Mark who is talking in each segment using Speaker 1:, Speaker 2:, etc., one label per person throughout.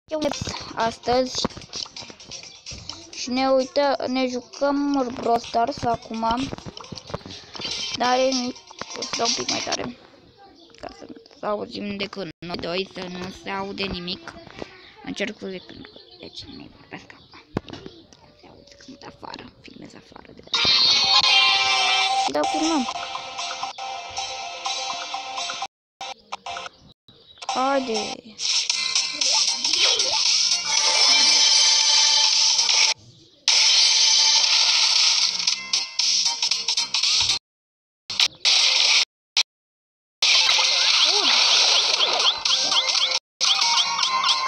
Speaker 1: Eu astăzi și ne jucăm Brawl Stars acum. Dar o să dau un pic mai tare ca să auzim decât noi doi, să nu se aude nimic. Încerc scuze pentru că de ce nu-i vorbesc acum. Se aude când afară, filmez afară de la. Și da, filmăm. Haide!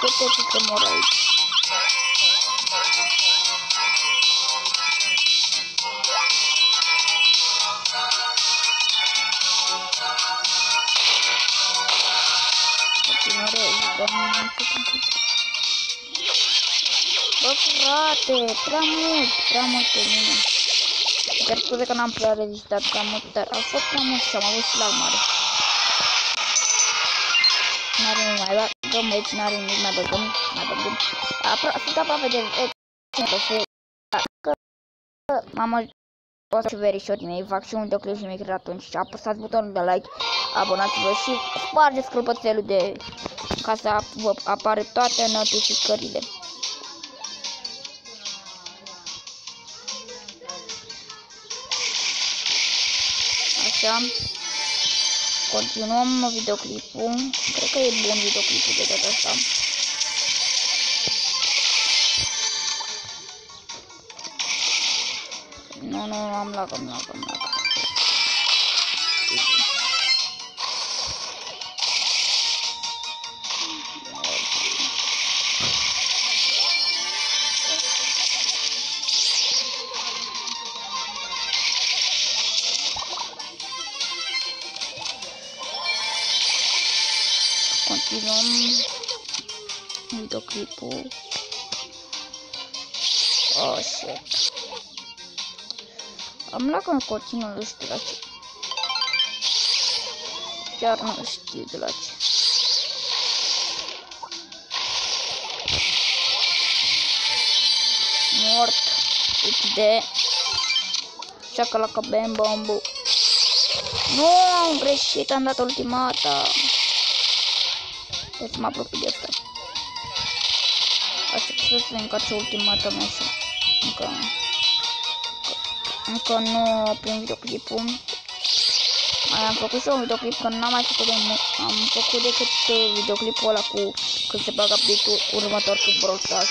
Speaker 1: Câte fi mor aici? Bă, frate, prea mult pe mine. Dar scuze că n-am prea rezistat prea mult, dar a fost prea mult și am avut și la mare. N-are nimic, mai băgăm aici, n-are nimic, mai băgăm. Sunt aproape de mamă, o să verișorii mei, fac și un videoclip și mic atunci și apăsați butonul de like, abonați-vă și spargeți clopoțelul de ca să vă apare toate notificările. Așa. Continuăm videoclipul. Cred că e bun videoclipul de data asta. Nu, am lag. Continuăm videoclipul. Oh, shit. Am luat în continuu, nu știu la ce. Chiar nu știu de la ce. Mort. XD. Șacalaca bam bambu. Nu, am greșit, am dat ultimata. Deci mă apropii de asta. Aștept să se încarce ultimata mea și încă nu oprim videoclipul. Mai am făcut și un videoclip, că n-am mai făcut de mult. Am făcut decât videoclipul ăla cu când se bagă update-ul următor cu Brawl Stars.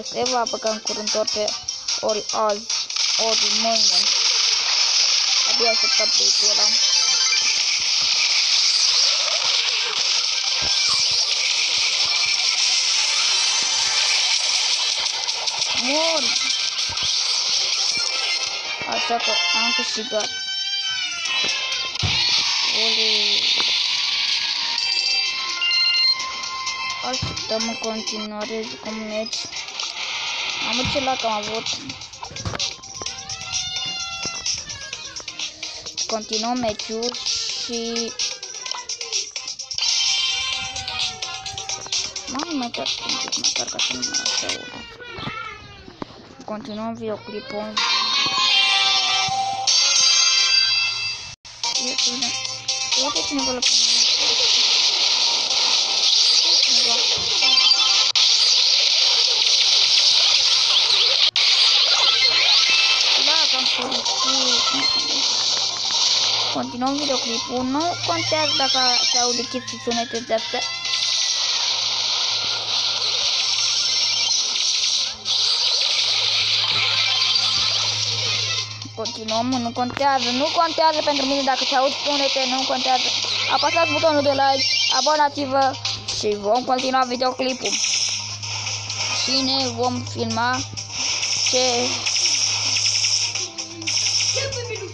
Speaker 1: Se va băga în curând ori azi, ori mâine. Abia aștept update-ul ăla. Mor! Așa că am câștigat. Olei. Așteptăm în continuare jucăm meci. Am ce lag am avut. Continuăm meciul și mai tar ca să nu așa urmă. Continuăm videoclipul. Uite cineva la continuăm videoclipul. Nu contează dacă se aude chestii sunete de astea. Continuăm, nu contează pentru mine dacă se aud sunete, nu contează. Apăsați butonul de like, abonați-vă și vom continua videoclipul. Și ne vom filma ce...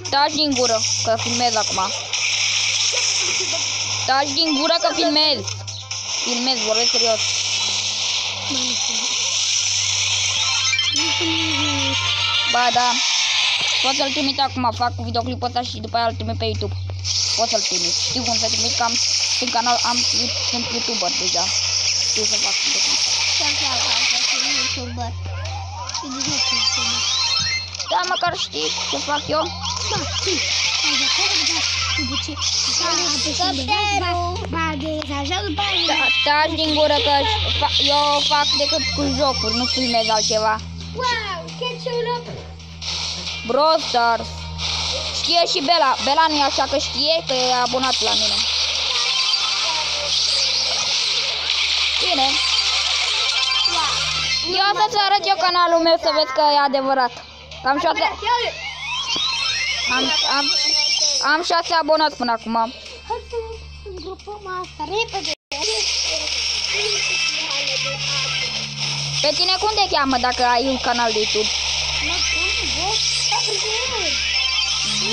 Speaker 1: Taci din gură, că filmez acum. Taci din gură că filmez. Filmez, vorbesc serios. Ba da. Pot să-l trimit acum, fac videoclipul ăsta și după aia îl trimit pe YouTube. Pot să-l trimit. Știu cum să trimit, că am, sunt canal, sunt YouTuber deja. Știu să fac videoclip. Da, măcar știi ce fac eu?
Speaker 2: Da, știi.
Speaker 1: Taci din gură că eu fac decât cu jocuri, nu filmez altceva.
Speaker 2: Wow, ketchup.
Speaker 1: Brawl Stars. Știe și Bela. Bela nu e așa că știe că e abonat la mine. Bine. Eu o să-ți arăt eu canalul meu să vezi că e adevărat. Am 6 abonați până acum.
Speaker 2: Hai să îngropăm asta repede.
Speaker 1: Pe tine cum te cheamă dacă ai un canal de YouTube?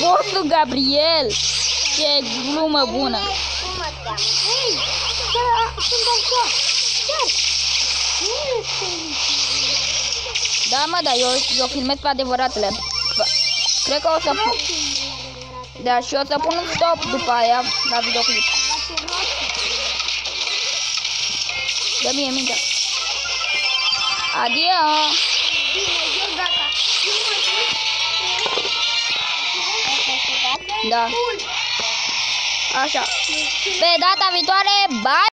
Speaker 1: Bossul Gabriel. Ce glumă bună. Da, mă, da, eu filmez pe adevăratele. Cred că o să pun... Da, și o să pun un stop după aia la videoclip. Dă mie mingea. Adio! Da. Așa. Pe data viitoare, bye!